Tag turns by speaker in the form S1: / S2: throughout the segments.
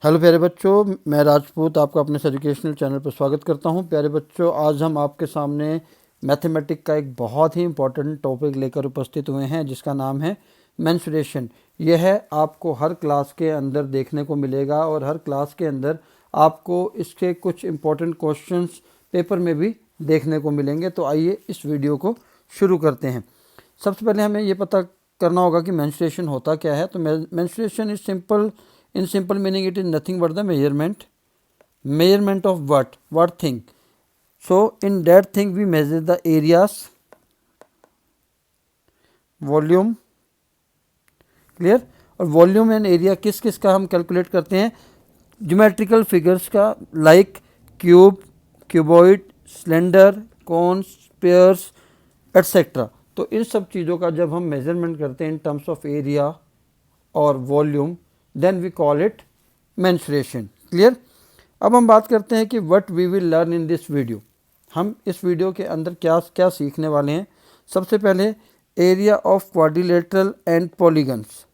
S1: Hello प्यारे बच्चों, मैं राजपूत आपका अपने एजुकेशनल चैनल पर स्वागत करता हूं। प्यारे बच्चों, आज हम आपके सामने मैथमेटिक का एक बहुत ही इम्पोर्टेंट टॉपिक लेकर उपस्थित हुए हैं जिसका नाम है मेंसुरेशन। यह है आपको हर क्लास के अंदर देखने को मिलेगा और हर क्लास के अंदर आपको इसके कुछ इम्पोर्टेंट क्वेश्चंस पेपर में भी देखने को मिलेंगे। तो आइए इस वीडियो को शुरू करते हैं। सबसे पहले हमें ये पता करना होगा कि मेंस्ट्रुएशन होता क्या है। तो menstruation is simple, in simple meaning it is nothing but the measurement of what thing. So in that thing we measure the areas, volume, clear। और वॉल्यूम एंड एरिया किस किस का हम कैलकुलेट करते हैं, ज्योमेट्रिकल फिगर्स का, like cube, cuboid, cylinder, cone, spheres etcetera. तो इन सब चीज़ों का जब हम मेजरमेंट करते हैं इन टर्म्स ऑफ एरिया और volume, then we call it menstruation. Clear. अब हम बात करते हैं कि what we will learn in this video. हम इस वीडियो के अंदर क्या क्या सीखने वाले हैं। सबसे पहले area of quadrilateral and polygons.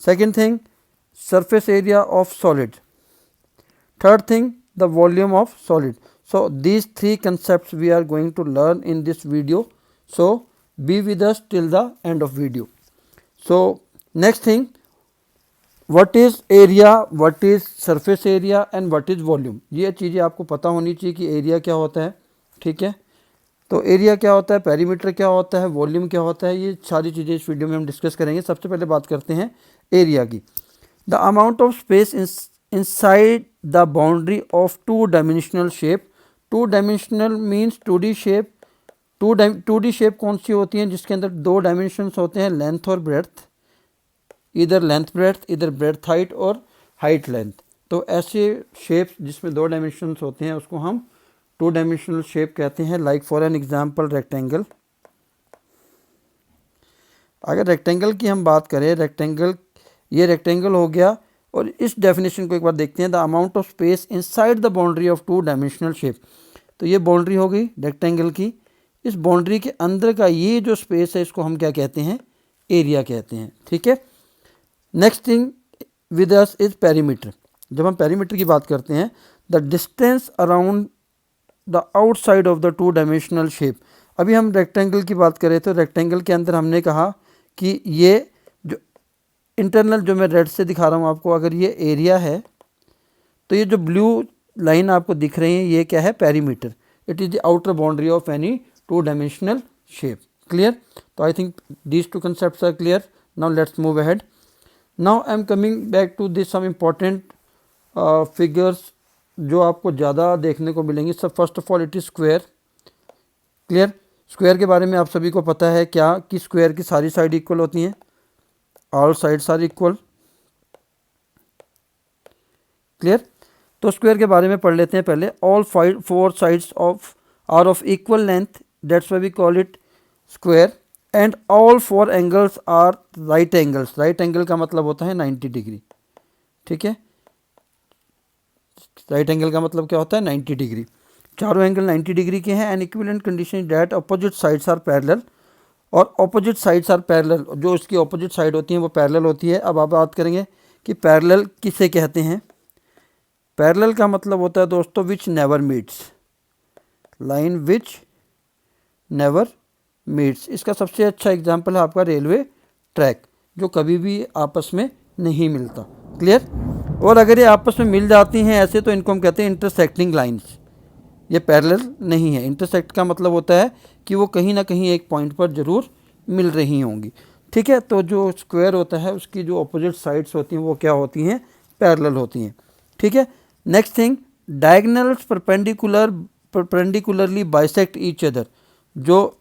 S1: Second thing, surface area of solid. Third thing, the volume of solid. So these three concepts we are going to learn in this video, so be with us till the end of video. So next thing, what is area, what is surface area and what is volume. ये चीज़ें आपको पता होनी चाहिए कि area क्या होता है। ठीक है, तो एरिया क्या होता है, पेरीमीटर क्या होता है, वॉल्यूम क्या होता है, ये सारी चीज़ें इस वीडियो में हम डिस्कस करेंगे। सबसे पहले बात करते हैं एरिया की। The amount of space inside the boundary of to dimensional shape. Two dimensional means 2D shape. 2D shape कौन सी होती हैं, जिसके अंदर दो डायमेंशंस होते हैं, लेंथ और ब्रेड्थ, इधर लेंथ ब्रेड्थ, इधर ब्रेड्थ हाइट और हाइट लेंथ। तो ऐसे शेप्स जिसमें दो डायमेंशंस होते हैं उसको हम टू डायमेंशनल शेप कहते हैं। Like for an example rectangle. अगर रेक्टेंगल की हम बात करें, रेक्टेंगल, ये रेक्टेंगल हो गया। और इस डेफिनेशन को एक बार देखते हैं, the amount of space inside the boundary of to dimensional shape. तो ये बाउंड्री हो गई रेक्टेंगल की। इस बाउंड्री के अंदर का ये जो स्पेस है इसको हम क्या कहते हैं, एरिया कहते हैं। ठीक है। Next thing with us is perimeter. जब हम पेरीमीटर की बात करते हैं, the distance around the outside of the two dimensional shape. अभी हम रेक्टेंगल की बात करें तो रेक्टेंगल के अंदर हमने कहा कि ये जो इंटरनल, जो मैं रेड से दिखा रहा हूँ आपको, अगर ये एरिया है तो ये जो ब्लू लाइन आपको दिख रही है ये क्या है, perimeter. It is the outer boundary of any two dimensional shape. Clear. तो I think these two concepts are clear. Now let's move ahead. Now I am coming back to this some important figures जो आपको ज़्यादा देखने को मिलेंगी। सब first of all it is square. Clear. Square के बारे में आप सभी को पता है क्या, कि स्क्वायर की सारी साइड इक्वल होती हैं, all sides are equal. Clear. तो स्क्वायर के बारे में पढ़ लेते हैं पहले। All 4 sides of are of equal length, that's why we call it square. And all 4 angles are right angles. Right angle का मतलब होता है 90 डिग्री। ठीक है, राइट एंगल का मतलब क्या होता है, 90 डिग्री। चारों एंगल 90 डिग्री के हैं। And equivalent condition that opposite sides are parallel. और अपोजिट साइड्स आर पैरेलल, जो इसकी अपोजिट साइड होती हैं वो पैरेलल होती है। अब आप बात करेंगे कि पैरेलल किसे कहते हैं। पैरेलल का मतलब होता है दोस्तों which never meets, line which never meets. इसका सबसे अच्छा एग्जाम्पल है आपका रेलवे ट्रैक, जो कभी भी आपस में नहीं मिलता। क्लियर। और अगर ये आपस में मिल जाती हैं ऐसे, तो इनको हम कहते हैं इंटरसेक्टिंग लाइंस। ये पैरेलल नहीं है। इंटरसेक्ट का मतलब होता है कि वो कहीं ना कहीं एक पॉइंट पर जरूर मिल रही होंगी। ठीक है। तो जो स्क्वायर होता है उसकी जो अपोजिट साइड्स होती हैं वो क्या होती हैं, पैरेलल होती हैं। ठीक है। Next thing, diagonals perpendicularly bisect each other. जो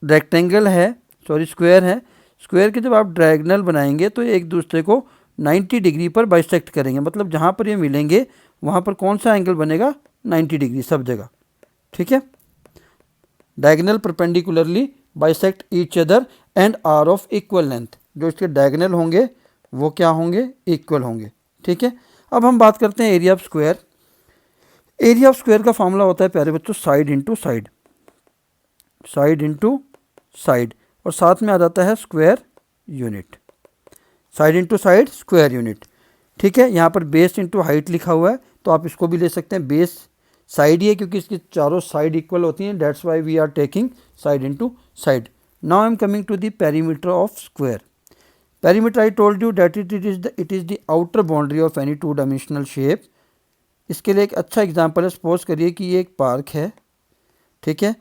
S1: रेक्टेंगल है, सॉरी स्क्वायर है, स्क्वायर के जब आप डायगोनल बनाएंगे तो एक दूसरे को 90 डिग्री पर बाइसेक्ट करेंगे। मतलब जहाँ पर ये मिलेंगे वहाँ पर कौन सा एंगल बनेगा, 90 डिग्री सब जगह। ठीक है। Diagonal perpendicularly bisect each other and are of equal length. जो इसके डायगोनल होंगे वो क्या होंगे, इक्वल होंगे। ठीक है। अब हम बात करते हैं area of square. Area of square का फॉर्मूला होता है प्यारे बच्चों, side into side, side into side, और साथ में आ जाता है square unit. Side into side, square unit. ठीक है। यहाँ पर बेस इंटू हाइट लिखा हुआ है, तो आप इसको भी ले सकते हैं। बेस साइड ही है क्योंकि इसकी चारों साइड इक्वल होती हैं, that's why we are taking side into side. Now I am coming to the perimeter of square. Perimeter I told you that it is the outer boundary of any two dimensional shape. इसके लिए एक अच्छा example है, suppose करिए कि ये एक park है, ठीक है।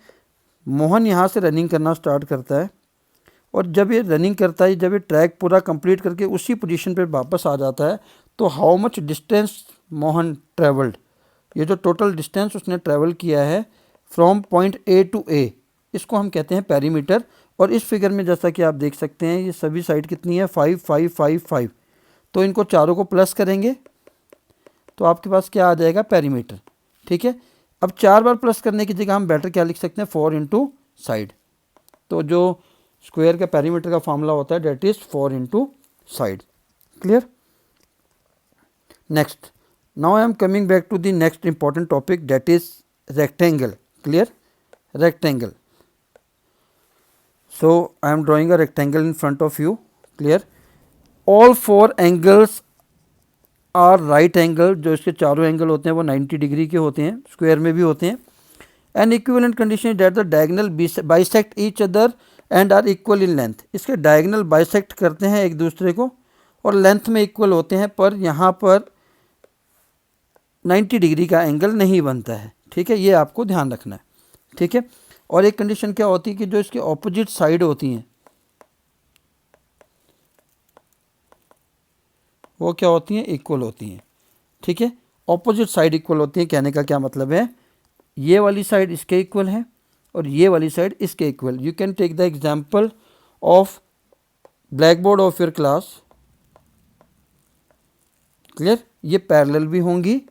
S1: मोहन यहाँ से रनिंग करना स्टार्ट करता है, और जब ये रनिंग करता है, जब ये ट्रैक पूरा कंप्लीट करके उसी पोजीशन पे वापस आ जाता है, तो how much distance Mohan travelled, ये जो टोटल डिस्टेंस उसने ट्रैवल किया है फ्रॉम पॉइंट ए टू ए, इसको हम कहते हैं पेरीमीटर। और इस फिगर में जैसा कि आप देख सकते हैं, ये सभी साइड कितनी है, 5 5 5 5, तो इनको चारों को प्लस करेंगे तो आपके पास क्या आ जाएगा, पेरीमीटर, ठीक है। अब 4 बार प्लस करने की जगह हम बेटर क्या लिख सकते हैं, 4 इंटू साइड। तो जो स्क्वायर का पेरीमीटर का फॉर्मूला होता है that is 4 into side. Clear. Next, now I am coming back to the next important topic that is rectangle. Clear, rectangle. So I am drawing a rectangle in front of you. Clear. All 4 angles are right angle, जो इसके चारों angle होते हैं वो 90 degree के होते हैं, square में भी होते हैं। And equivalent condition is that the diagonal bisect each other and are equal in length. इसके डायगोनल बाइसेक्ट करते हैं एक दूसरे को और लेंथ में इक्वल होते हैं, पर यहाँ पर 90 डिग्री का एंगल नहीं बनता है, ठीक है। ये आपको ध्यान रखना है, ठीक है। और एक कंडीशन क्या होती है कि जो इसकी ऑपोजिट साइड होती हैं वो क्या होती हैं, इक्वल होती हैं, ठीक है। ऑपोजिट साइड इक्वल होती हैं, कहने का क्या मतलब है, ये वाली साइड इसके इक्वल है और ये वाली साइड इसके equal. You can take the example of black board of your class. Clear, ये पैरेलल भी होंगी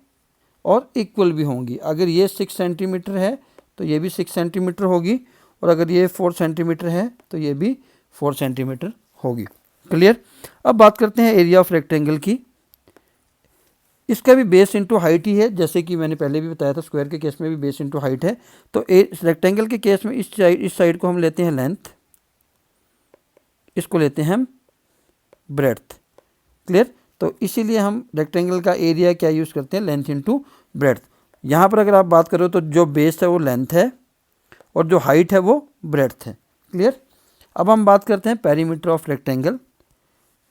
S1: और इक्वल भी होंगी। अगर ये 6 सेंटीमीटर है तो ये भी 6 सेंटीमीटर होगी, और अगर ये 4 सेंटीमीटर है तो ये भी 4 सेंटीमीटर होगी। क्लियर। अब बात करते हैं एरिया ऑफ रेक्टेंगल की। इसका भी बेस इंटू हाइट ही है, जैसे कि मैंने पहले भी बताया था, स्क्वायर के केस में भी बेस इंटू हाइट है। तो रेक्टेंगल के केस में इस साइड को हम लेते हैं लेंथ, इसको लेते हैं हम ब्रेड्थ। क्लियर। तो इसीलिए हम रेक्टेंगल का एरिया क्या यूज़ करते हैं, लेंथ इंटू ब्रेड्थ। यहाँ पर अगर आप बात करो तो जो बेस है वो लेंथ है और जो हाइट है वो ब्रेड्थ है। क्लियर। अब हम बात करते हैं पेरीमीटर ऑफ रेक्टेंगल।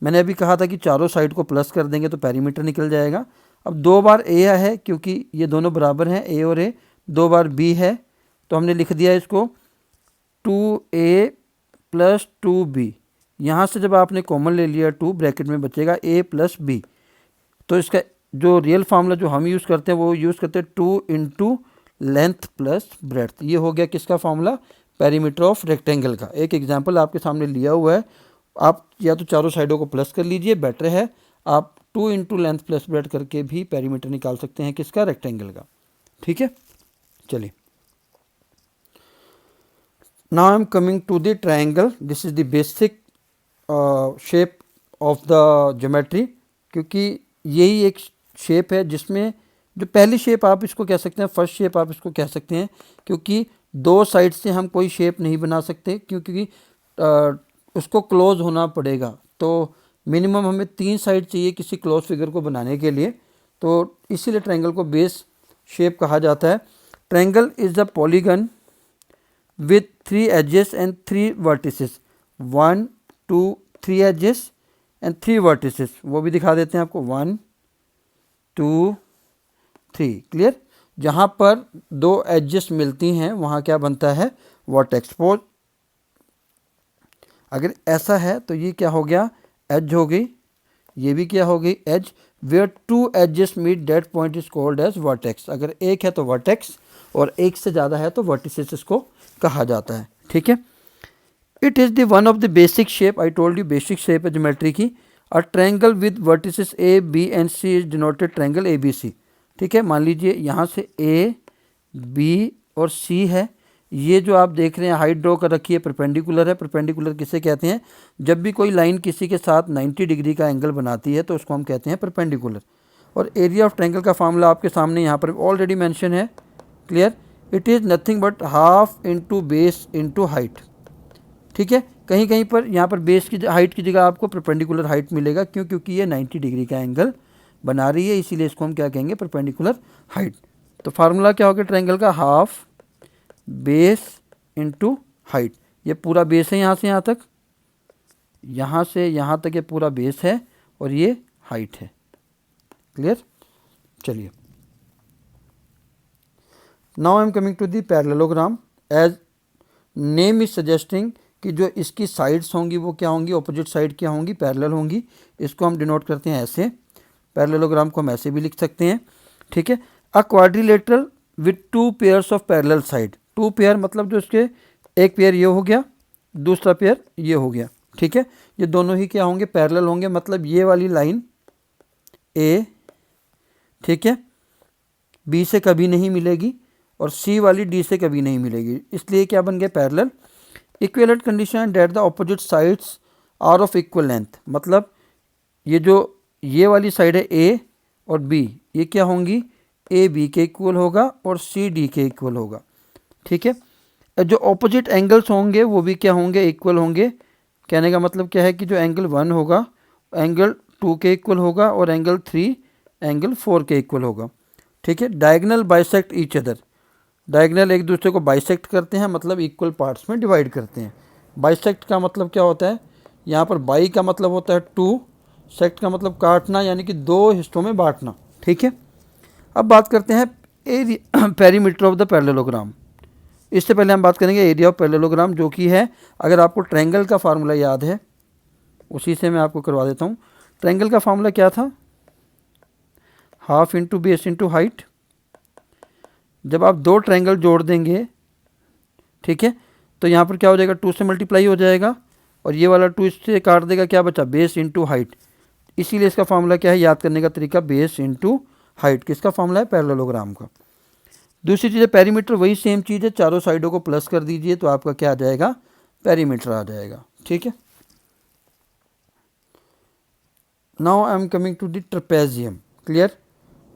S1: मैंने अभी कहा था कि चारों साइड को प्लस कर देंगे तो पेरीमीटर निकल जाएगा। अब 2 बार ए है क्योंकि ये दोनों बराबर हैं, ए और ए। 2 बार बी है तो हमने लिख दिया इसको 2a + 2b। यहाँ से जब आपने कॉमन ले लिया 2, ब्रैकेट में बचेगा a + b। तो इसका जो रियल फार्मूला जो हम यूज़ करते हैं वो यूज़ करते हैं 2 इंटू लेंथ प्लस ब्रेड्थ। ये हो गया किसका फार्मूला, पेरीमीटर ऑफ रेक्टेंगल का। एक एग्जांपल आपके सामने लिया हुआ है, आप या तो चारों साइडों को प्लस कर लीजिए, बेटर है। आप 2 इंटू लेंथ प्लस ब्रेड्थ करके भी पेरीमीटर निकाल सकते हैं किसका, रेक्टेंगल का। ठीक है, चलिए। Now I am coming to the triangle. This is the basic shape of the geometry, क्योंकि यही एक शेप है जिसमें जो पहली शेप आप इसको कह सकते हैं, फर्स्ट शेप आप इसको कह सकते हैं, क्योंकि 2 साइड से हम कोई शेप नहीं बना सकते, क्योंकि उसको क्लोज होना पड़ेगा। तो मिनिमम हमें 3 साइड चाहिए किसी क्लोज फिगर को बनाने के लिए, तो इसीलिए ट्रायंगल को बेस शेप कहा जाता है। Triangle is the polygon with 3 edges and 3 vertices. 1 2 3 edges and 3 vertices, वो भी दिखा देते हैं आपको, 1 2 3। क्लियर। जहाँ पर 2 एजेस मिलती हैं वहाँ क्या बनता है, वर्टेक्स। सपोज अगर ऐसा है तो ये क्या हो गया, एज हो गई, ये भी क्या हो गई, edge. Where 2 edges meet that point is called as vertex. अगर एक है तो वर्टेक्स और एक से ज़्यादा है तो वर्टिसेस इसको कहा जाता है। ठीक है। It is the one of the basic shape, I told you basic shape है ज्योमेट्री की। A triangle with vertices A B and C is denoted triangle A B C. ठीक है, मान लीजिए यहाँ से ए बी और सी है। ये जो आप देख रहे हैं हाइट ड्रॉ कर रखी है, परपेंडिकुलर है। परपेंडिकुलर किसे कहते हैं, जब भी कोई लाइन किसी के साथ 90 डिग्री का एंगल बनाती है तो उसको हम कहते हैं परपेंडिकुलर। और एरिया ऑफ ट्रायंगल का फार्मूला आपके सामने यहाँ पर ऑलरेडी मेंशन है। Clear. It is nothing but half into base into height. ठीक है, कहीं कहीं पर यहाँ पर बेस की हाइट की जगह आपको परपेंडिकुलर हाइट मिलेगा, क्यों, क्योंकि ये 90 डिग्री का एंगल बना रही है, इसीलिए इसको हम क्या कहेंगे, परपेंडिकुलर हाइट। तो फार्मूला क्या होगा ट्रायंगल का, हाफ बेस इनटू हाइट। ये पूरा बेस है यहाँ से यहाँ तक, यहाँ से यहाँ तक ये पूरा बेस है और ये हाइट है। क्लियर। चलिए, now I am coming to the parallelogram. As name is suggesting कि जो इसकी साइड्स होंगी वो क्या होंगी, ऑपोजिट साइड क्या होंगी, पैरेलल होंगी। इसको हम डिनोट करते हैं ऐसे, पैरेललोग्राम को हम ऐसे भी लिख सकते हैं। ठीक है। A quadrilateral with two pairs of parallel side. Two pair मतलब जो इसके एक पेयर ये हो गया, दूसरा पेयर ये हो गया। ठीक है। ये दोनों ही क्या होंगे, पैरेलल होंगे, मतलब ये वाली लाइन ए, ठीक है, बी से कभी नहीं मिलेगी और सी वाली डी से कभी नहीं मिलेगी, इसलिए क्या बन गया, parallel. Equivalent condition that the opposite sides are of equal length, मतलब ये जो ये वाली साइड है ए और बी, ये क्या होंगी, ए बी के इक्वल होगा और सी डी के इक्वल होगा। ठीक है। जो ऑपोजिट एंगल्स होंगे वो भी क्या होंगे, इक्वल होंगे। कहने का मतलब क्या है कि जो एंगल 1 होगा एंगल 2 के इक्वल होगा और एंगल 3 एंगल 4 के इक्वल होगा। ठीक है। Diagonal bisect each other, diagonal एक दूसरे को बाइसेक्ट करते हैं, मतलब इक्वल पार्ट्स में डिवाइड करते हैं। बाइसेक्ट का मतलब क्या होता है, यहाँ पर बाई का मतलब होता है 2, सेक्ट का मतलब काटना, यानी कि दो हिस्सों में बांटना। ठीक है। अब बात करते हैं area perimeter of the parallelogram. इससे पहले हम बात करेंगे एरिया ऑफ पैरेललोग्राम, जो कि है, अगर आपको ट्रायंगल का फार्मूला याद है उसी से मैं आपको करवा देता हूँ। ट्रायंगल का फार्मूला क्या था, half into base into height. जब आप दो ट्रायंगल जोड़ देंगे, ठीक है, तो यहाँ पर क्या हो जाएगा, 2 से मल्टीप्लाई हो जाएगा और ये वाला 2 इससे काट देगा, क्या बचा, बेस इंटू हाइट। इसीलिए इसका फार्मूला क्या है, याद करने का तरीका, बेस इंटू हाइट। किसका फार्मूला है, पैरेललोग्राम का। दूसरी चीज़ है पेरीमीटर, वही सेम चीज़ है, चारों साइडों को प्लस कर दीजिए तो आपका क्या आ जाएगा, पेरीमीटर आ जाएगा। ठीक है। Now I am coming to the trapezium. Clear.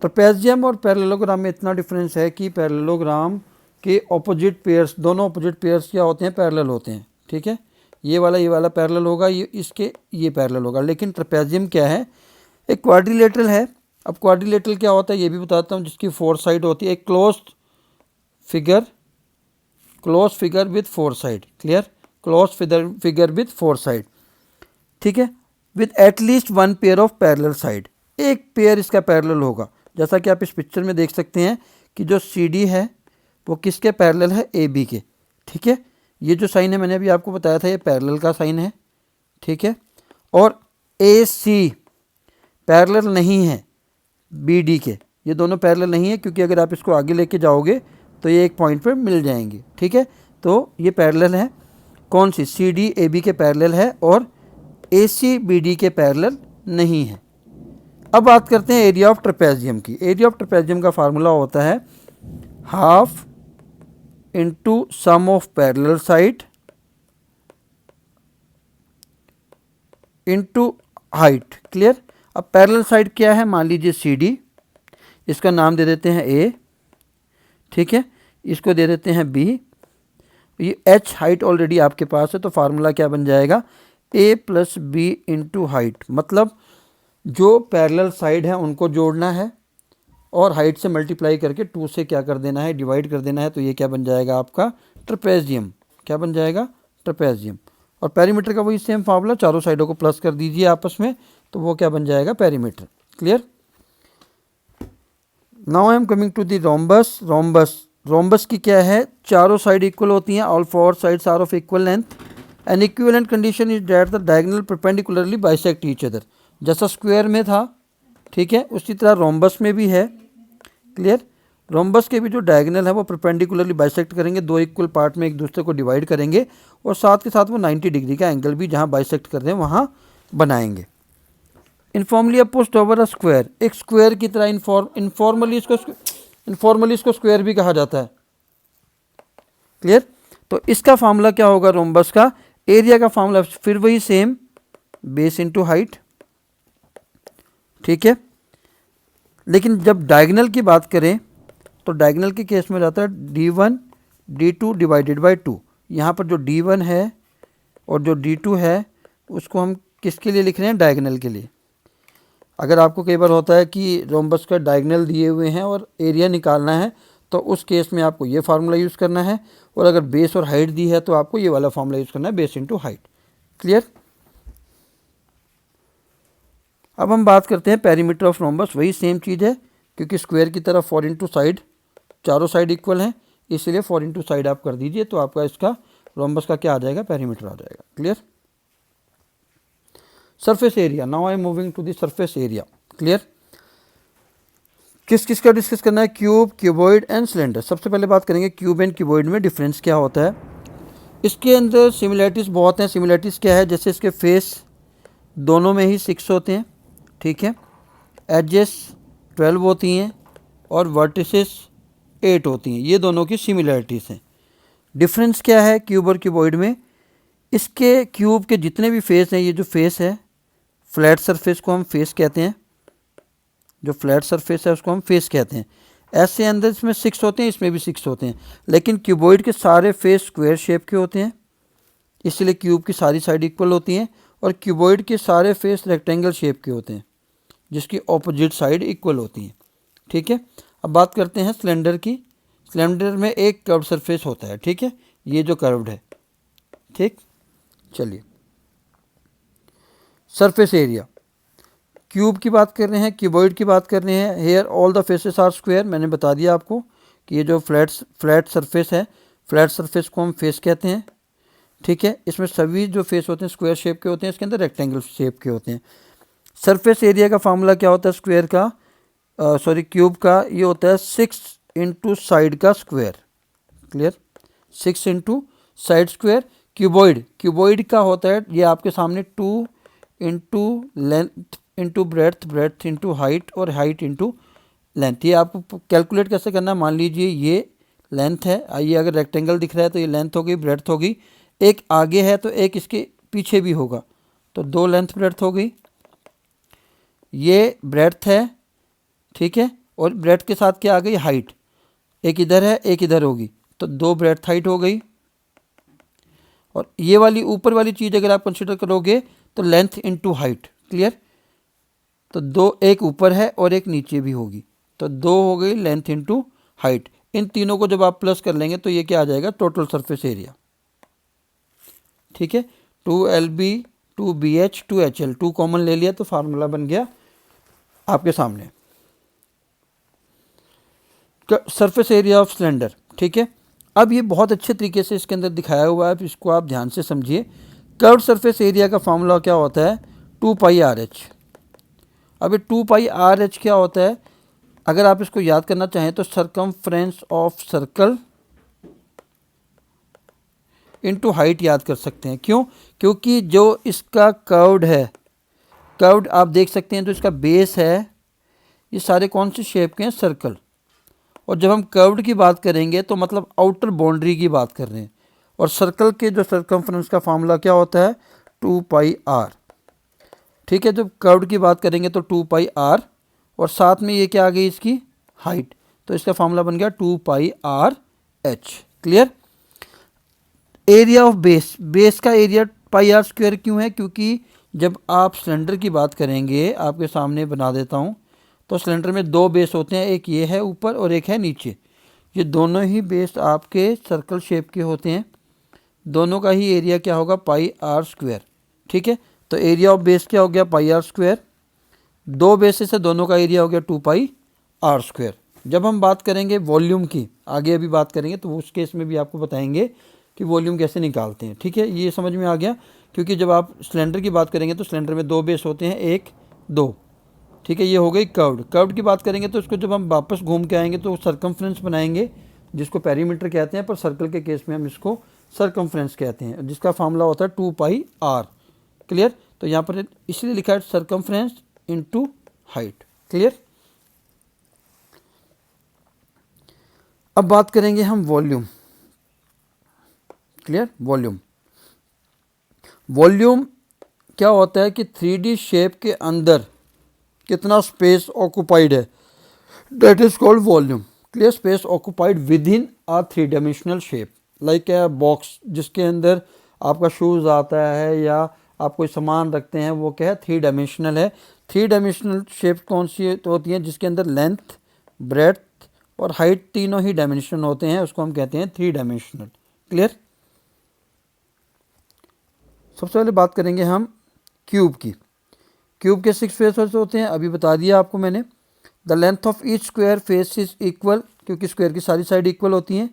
S1: Trapezium और पैरेललोग्राम में इतना डिफरेंस है कि पैरेललोग्राम के ऑपोजिट पेयर्स, दोनों ऑपोजिट पेयर्स क्या होते हैं, पैरेलल होते हैं। ठीक है। ये वाला पैरेलल होगा, ये इसके ये पैरेलल होगा। लेकिन ट्रेपेजियम क्या है, एक क्वाड्रिलेटरल है। अब क्वाड्रिलेटरल क्या होता है ये भी बताता हूँ, जिसकी 4 साइड होती है, एक closed figure with 4 side. Clear. Closed figure with 4 side. ठीक है। With at least 1 pair of parallel side, एक पेयर इसका पैरेलल होगा। जैसा कि आप इस पिक्चर में देख सकते हैं कि जो सी डी है वो किसके पैरेलल है, ए बी के। ठीक है। ये जो साइन है मैंने अभी आपको बताया था, ये पैरेलल का साइन है। ठीक है। और ए सी पैरेलल नहीं है बी डी के, ये दोनों पैरेलल नहीं है, क्योंकि अगर आप इसको आगे लेके जाओगे तो ये एक पॉइंट पर मिल जाएंगे। ठीक है। तो ये पैरेलल है, कौन सी, सी डी ए बी के पैरेलल है और ए सी बी डी के पैरेलल नहीं है। अब बात करते हैं एरिया ऑफ ट्रेपेजियम की। एरिया ऑफ ट्रेपेजियम का फार्मूला होता है half into sum of parallel side into height. Clear. अब पैरेलल साइड क्या है, मान लीजिए सी डी, इसका नाम दे देते हैं ए। ठीक है। इसको दे देते हैं बी। ये एच हाइट ऑलरेडी आपके पास है, तो फार्मूला क्या बन जाएगा, ए प्लस बी इंटू हाइट। मतलब जो पैरेलल साइड है उनको जोड़ना है और हाइट से मल्टीप्लाई करके 2 से क्या कर देना है, डिवाइड कर देना है। तो ये क्या बन जाएगा आपका, ट्रेपेजियम। क्या बन जाएगा, ट्रेपेजियम। और पेरीमीटर का वही सेम फार्मूला, चारों साइडों को प्लस कर दीजिए आपस में, तो वो क्या बन जाएगा, perimeter. Clear. Now I am coming to the rhombus. Rhombus की क्या है, चारों साइड इक्वल होती हैं, all 4 sides are of equal length. An equivalent condition is that the diagonal perpendicularly bisect each other. जैसा स्क्वायर में था, ठीक है, उसी तरह रोम्बस में भी है। क्लियर। रोम्बस के भी जो डायगोनल है वो परपेंडिकुलरली बाइसेक्ट करेंगे, दो इक्वल पार्ट में एक दूसरे को डिवाइड करेंगे और साथ के साथ वो 90 डिग्री का एंगल भी जहाँ बाइसेक्ट कर रहे हैं वहाँ बनाएंगे। Informally opposed over a square, एक स्क्वायर की तरह इनफॉर्मली इसको स्क्वायर भी कहा जाता है। क्लियर। तो इसका फार्मूला क्या होगा रोम्बस का, एरिया का फार्मूला फिर वही सेम, बेस इंटू हाइट। ठीक है। लेकिन जब डायगोनल की बात करें तो डायगोनल के केस में जाता है d1 d2 डिवाइडेड बाई 2। यहाँ पर जो d1 है और जो d2 है उसको हम किसके लिए लिख रहे हैं, डायगोनल के लिए। अगर आपको कई बार होता है कि रोम्बस का डायगोनल दिए हुए हैं और एरिया निकालना है तो उस केस में आपको ये फार्मूला यूज़ करना है, और अगर बेस और हाइट दी है तो आपको ये वाला फार्मूला यूज़ करना है, बेस इंटू हाइट। क्लियर। अब हम बात करते हैं पेरीमीटर ऑफ रोम्बस। वही सेम चीज़ है, क्योंकि स्क्वायर की तरफ 4 इंटू साइड, चारों साइड इक्वल हैं, इसलिए 4 इंटू साइड आप कर दीजिए तो आपका इसका रोम्बस का क्या आ जाएगा, पेरीमीटर आ जाएगा। Clear. Surface area, now I am moving to the surface area. Clear. किस किस का डिस्कस करना है, क्यूब, क्यूबॉइड एंड सिलेंडर। सबसे पहले बात करेंगे क्यूब एंड क्यूबॉइड में डिफरेंस क्या होता है। इसके अंदर सिमिलैरिटीज़ बहुत हैं। सिमिलैरिटीज़ क्या है, जैसे इसके फेस दोनों में ही 6 होते हैं, ठीक है, एजेस 12 होती हैं और वर्टिसेस 8 होती हैं। ये दोनों की सिमिलैरिटीज़ हैं। डिफरेंस क्या है क्यूब और क्यूबॉइड में, इसके क्यूब के जितने भी फेस हैं, ये जो फेस है फ्लैट सरफेस को हम फेस कहते हैं, जो फ्लैट सरफेस है उसको हम फेस कहते हैं। ऐसे अंदर इसमें 6 होते हैं, इसमें भी 6 होते हैं, लेकिन क्यूबॉइड के सारे फेस स्क्वायर शेप के होते हैं, इसलिए क्यूब की सारी साइड इक्वल होती हैं, और क्यूबॉइड के सारे फेस रेक्टेंगल शेप के होते हैं, जिसकी ऑपोजिट साइड इक्वल होती हैं। ठीक है। अब बात करते हैं सिलेंडर की। सिलेंडर में एक कर्व सरफेस होता है, ठीक है, ये जो कर्व्ड है। ठीक, चलिए सरफेस एरिया, क्यूब की बात कर रहे हैं, क्यूबॉइड की बात कर रहे हैं। Here all the faces are square, मैंने बता दिया आपको कि ये जो फ्लैट सरफेस है, फ्लैट सरफेस को हम फेस कहते हैं। ठीक है, इसमें सभी जो फेस होते हैं स्क्वायर शेप के होते हैं, इसके अंदर रेक्टेंगल शेप के होते हैं। सरफेस एरिया का फार्मूला क्या होता है स्क्वायर का, क्यूब का, ये होता है 6 इंटू साइड का square. Clear, 6 into side square. Cuboid का होता है, ये आपके सामने 2 into length into breadth, breadth into height, और हाइट इंटू लेंथ। ये आपको कैलकुलेट कैसे करना है, मान लीजिए ये लेंथ है, आइए अगर रेक्टेंगल दिख रहा है तो ये लेंथ होगी, ब्रेड्थ होगी, एक आगे है तो एक इसके पीछे भी होगा, तो 2 लेंथ ब्रेड्थ हो गई। ये ब्रेड्थ है, ठीक है, और ब्रेड्थ के साथ क्या आ गई, हाइट, एक इधर है एक इधर होगी, तो 2 ब्रेड्थ हाइट हो गई। और ये वाली ऊपर वाली चीज़ अगर आप कंसिडर करोगे तो लेंथ इंटू हाइट। क्लियर, तो 2, एक ऊपर है और एक नीचे भी होगी, तो 2 हो गई लेंथ इंटू हाइट। इन तीनों को जब आप प्लस कर लेंगे तो ये क्या आ जाएगा, टोटल सरफेस एरिया। ठीक है, 2LB 2BH 2HL, 2 कॉमन ले लिया तो फार्मूला बन गया आपके सामने, सरफेस एरिया ऑफ सिलेंडर। ठीक है, अब ये बहुत अच्छे तरीके से इसके अंदर दिखाया हुआ है, इसको आप ध्यान से समझिए। कर्व्ड सरफेस एरिया का फार्मूला क्या होता है, 2πRH। अब ये 2πRH क्या होता है, अगर आप इसको याद करना चाहें तो circumference of circle into height याद कर सकते हैं। क्यों, क्योंकि जो इसका कर्व्ड है, कर्व्ड आप देख सकते हैं, जो इसका बेस है, ये सारे कौन से शेप के हैं, सर्कल। और जब हम कर्व्ड की बात करेंगे तो मतलब आउटर बाउंड्री की बात कर रहे हैं, और सर्कल के जो सर्कमफ्रेंस का फार्मूला क्या होता है, 2πr। ठीक है, जब कर्व्ड की बात करेंगे तो 2πr, और साथ में ये क्या आ गई इसकी हाइट, तो इसका फार्मूला बन गया 2πRH। Clear. Area of base, base का एरिया πr² क्यों है, क्योंकि जब आप सिलेंडर की बात करेंगे, आपके सामने बना देता हूँ, तो सिलेंडर में 2 बेस होते हैं, एक ये है ऊपर और एक है नीचे। ये दोनों ही बेस आपके सर्कल शेप के होते हैं, दोनों का ही एरिया क्या होगा, πr²। ठीक है, तो एरिया ऑफ बेस क्या हो गया, πr²। 2 बेसिस है, दोनों का एरिया हो गया 2πr²। जब हम बात करेंगे वॉल्यूम की, आगे अभी बात करेंगे, तो उस केस में भी आपको बताएंगे कि वॉल्यूम कैसे निकालते हैं। ठीक है, ये समझ में आ गया, क्योंकि जब आप सिलेंडर की बात करेंगे तो सिलेंडर में 2 बेस होते हैं, 1 2। ठीक है, ये हो गई कर्व्ड। कर्व्ड की बात करेंगे तो इसको जब हम वापस घूम के आएंगे तो सर्कमफ्रेंस बनाएंगे, जिसको पेरीमीटर कहते हैं, पर सर्कल के केस में हम इसको सर्कमफ्रेंस कहते हैं, जिसका फार्मूला होता है 2πr। क्लियर, तो यहाँ पर इसलिए लिखा है सर्कमफ्रेंस इनटू हाइट। क्लियर। अब बात करेंगे हम वॉल्यूम। क्लियर, वॉल्यूम क्या होता है कि 3D शेप के अंदर कितना स्पेस ऑक्यूपाइड है, that is called volume. Clear, space occupied with in a 3 dimensional shape, like a box जिसके अंदर आपका शूज़ आता है या आप कोई सामान रखते हैं, वो क्या है, 3 डायमेंशनल है, थ्री डायमेंशनल शेप कौन सी तो होती हैं जिसके अंदर लेंथ, ब्रेड्थ और हाइट तीनों ही डायमेंशन होते हैं, उसको हम कहते हैं थ्री डायमेंशनल। क्लियर। सबसे पहले बात करेंगे हम क्यूब की। क्यूब के 6 फेसेस होते हैं, अभी बता दिया आपको मैंने। The length of each square face is equal, क्योंकि स्क्वायर की सारी साइड इक्वल होती हैं।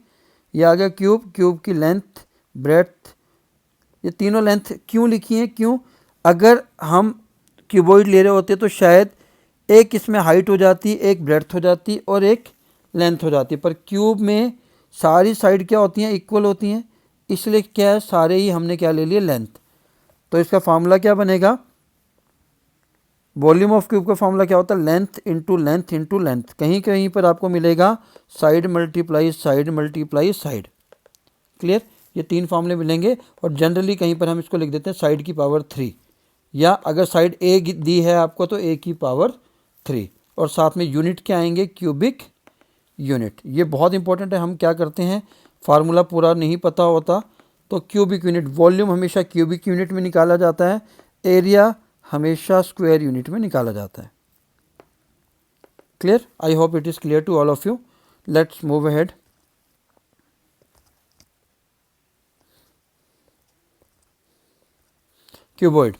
S1: ये आ गया क्यूब। क्यूब की लेंथ, ब्रेड्थ, ये तीनों लेंथ क्यों लिखी हैं? क्यों? अगर हम क्यूबॉइड ले रहे होते तो शायद एक इसमें हाइट हो जाती, एक ब्रेड्थ हो जाती और एक लेंथ हो जाती, पर क्यूब में सारी साइड क्या होती हैं? इक्वल होती हैं, इसलिए क्या है, सारे ही हमने क्या ले लिए? लेंथ। तो इसका फार्मूला क्या बनेगा? वॉल्यूम ऑफ क्यूब का फार्मूला क्या होता है? Length into length into length. कहीं कहीं पर आपको मिलेगा side multiply side multiply side. Clear. ये तीन फार्मूले मिलेंगे और जनरली कहीं पर हम इसको लिख देते हैं साइड की पावर 3, या अगर साइड ए दी है आपको तो ए की पावर 3, और साथ में यूनिट क्या आएंगे? Cubic unit. ये बहुत इंपॉर्टेंट है। हम क्या करते हैं, फार्मूला पूरा नहीं पता होता तो क्यूबिक यूनिट, वॉल्यूम हमेशा क्यूबिक यूनिट में निकाला जाता है, एरिया हमेशा स्क्वायर यूनिट में निकाला जाता है। Clear. I hope it is clear to all of you. Let's move ahead. Cuboid.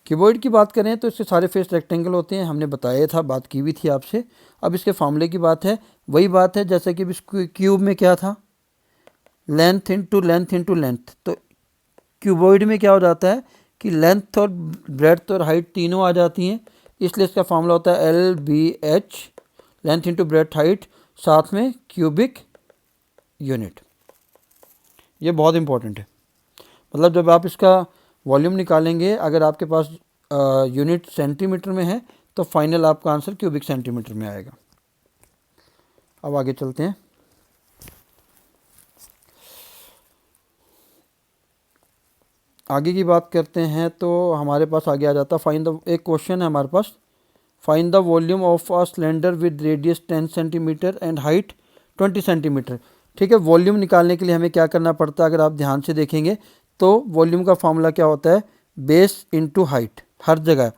S1: Cuboid की बात करें तो इसके सारे फेस रेक्टेंगल होते हैं, हमने बताया था, बात की भी थी आपसे। अब इसके फार्मूले की बात है, वही बात है जैसे कि इस क्यूब में क्या था? Length into length into length. तो क्यूबॉइड में क्या हो जाता है कि लेंथ और ब्रेड्थ और हाइट तीनों आ जाती हैं, इसलिए इसका फार्मूला होता है LBH, length into breadth height, साथ में क्यूबिक यूनिट। ये बहुत इंपॉर्टेंट है। मतलब जब आप इसका वॉल्यूम निकालेंगे, अगर आपके पास यूनिट सेंटीमीटर में है तो फाइनल आपका आंसर क्यूबिक सेंटीमीटर में आएगा। अब आगे चलते हैं। आगे की बात करते हैं तो हमारे पास आगे आ जाता फाइंड द, एक क्वेश्चन है हमारे पास, find the volume of a cylinder with radius 10 centimetre and height 20 centimetre. ठीक है, वॉल्यूम निकालने के लिए हमें क्या करना पड़ता है? अगर आप ध्यान से देखेंगे तो वॉल्यूम का फार्मूला क्या होता है? बेस इंटू हाइट, हर जगह।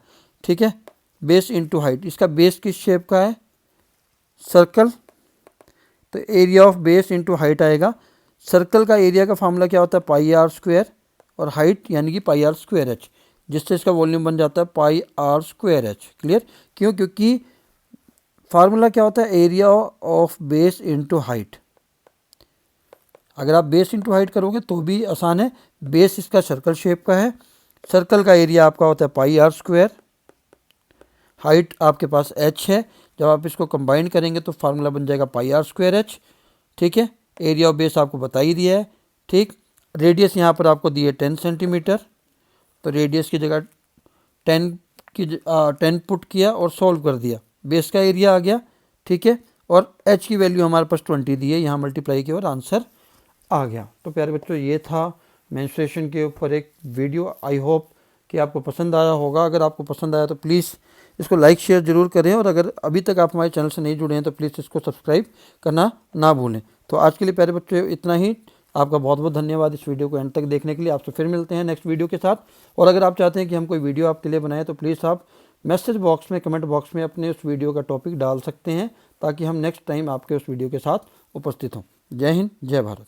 S1: ठीक है, बेस इंटू हाइट। इसका बेस किस शेप का है? सर्कल, तो area of base into height आएगा। सर्कल का एरिया का फार्मूला क्या होता है? पाई आर स्क्वायर, और हाइट यानी कि पाई आर स्क्वायर एच, जिससे इसका वॉल्यूम बन जाता है पाई आर स्क्वायर एच। क्लियर। क्यों? क्योंकि फार्मूला क्या होता है? Area of base into height. अगर आप बेस इंटू हाइट करोगे तो भी आसान है। बेस इसका सर्कल शेप का है, सर्कल का एरिया आपका होता है पाई आर स्क्वायर, हाइट आपके पास एच है, जब आप इसको कंबाइन करेंगे तो फार्मूला बन जाएगा पाई आर स्क्वायर एच। ठीक है, एरिया ऑफ बेस आपको बता ही दिया है। ठीक, रेडियस यहाँ पर आपको दी है 10 सेंटीमीटर, तो रेडियस की जगह 10 पुट किया और सॉल्व कर दिया, बेस का एरिया आ गया। ठीक है, और एच की वैल्यू हमारे पास 20 दी है, यहाँ मल्टीप्लाई किया और आंसर आ गया। तो प्यारे बच्चों, ये था मेंस्ट्रुएशन के ऊपर एक वीडियो। आई होप कि आपको पसंद आया होगा। अगर आपको पसंद आया तो प्लीज़ इसको लाइक शेयर ज़रूर करें, और अगर अभी तक आप हमारे चैनल से नहीं जुड़े हैं तो प्लीज़ इसको सब्सक्राइब करना ना भूलें। तो आज के लिए प्यारे बच्चों इतना ही। आपका बहुत बहुत धन्यवाद इस वीडियो को एंड तक देखने के लिए। आपसे फिर मिलते हैं नेक्स्ट वीडियो के साथ। और अगर आप चाहते हैं कि हम कोई वीडियो आपके लिए बनाएं तो प्लीज़ आप मैसेज बॉक्स में, कमेंट बॉक्स में अपने उस वीडियो का टॉपिक डाल सकते हैं, ताकि हम नेक्स्ट टाइम आपके उस वीडियो के साथ उपस्थित हों। जय हिंद, जय भारत।